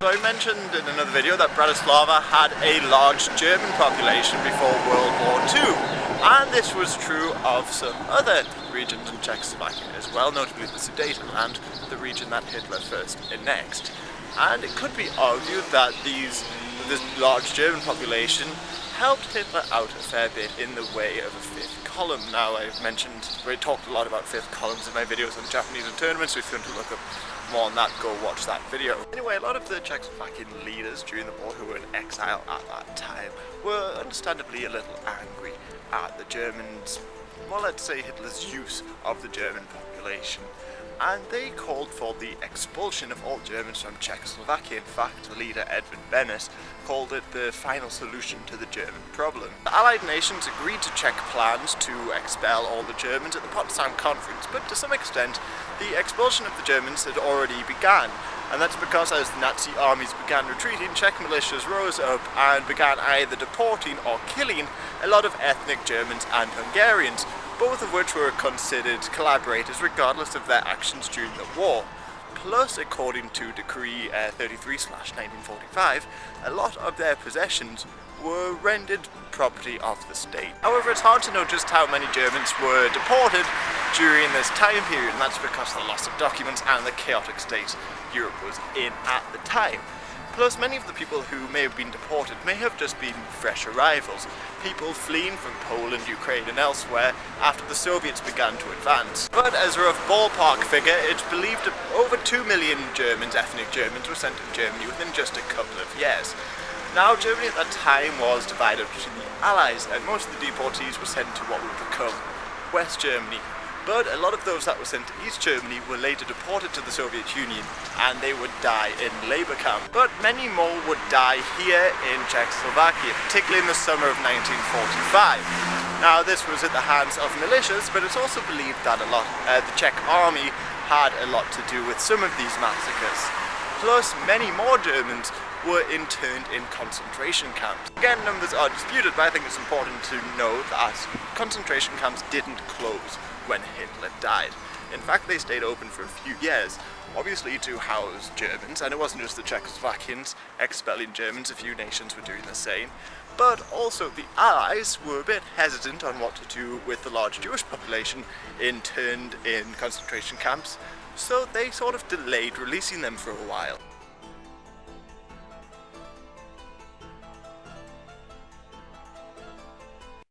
So I mentioned in another video that Bratislava had a large German population before World War II, and this was true of some other regions in Czechoslovakia as well, notably the Sudetenland, the region that Hitler first annexed. And it could be argued that this large German population helped Hitler out a fair bit in the way of a fifth column. Now, we talked a lot about fifth columns in my videos on Japanese internments, so if you want to look up more on that, go watch that video. Anyway, a lot of the Czechoslovakian leaders during the war who were in exile at that time were understandably a little angry at the Germans, well, let's say Hitler's use of the German population. And they called for the expulsion of all Germans from Czechoslovakia. In fact, the leader Edward Bennett called it the final solution to the German problem. The Allied nations agreed to Czech plans to expel all the Germans at the Potsdam Conference, but to some extent the expulsion of the Germans had already begun. And that's because as the Nazi armies began retreating, Czech militias rose up and began either deporting or killing a lot of ethnic Germans and Hungarians, both of which were considered collaborators regardless of their actions during the war. Plus, according to Decree 33/1945, a lot of their possessions were rendered property of the state. However, it's hard to know just how many Germans were deported during this time period, and that's because of the loss of documents and the chaotic state Europe was in at the time. Plus, many of the people who may have been deported may have just been fresh arrivals, people fleeing from Poland, Ukraine and elsewhere after the Soviets began to advance. But as a rough ballpark figure, it's believed that over 2 million Germans, ethnic Germans, were sent to Germany within just a couple of years. Now, Germany at that time was divided between the Allies, and most of the deportees were sent to what would become West Germany. But a lot of those that were sent to East Germany were later deported to the Soviet Union, and they would die in labour camps. But many more would die here in Czechoslovakia, particularly in the summer of 1945. Now, this was at the hands of militias, but it's also believed that the Czech army had a lot to do with some of these massacres. Plus, many more Germans were interned in concentration camps. Again, numbers are disputed, but I think it's important to note that concentration camps didn't close when Hitler died. In fact, they stayed open for a few years, obviously to house Germans, and it wasn't just the Czechoslovakians expelling Germans, a few nations were doing the same, but also the Allies were a bit hesitant on what to do with the large Jewish population interned in concentration camps, so they sort of delayed releasing them for a while.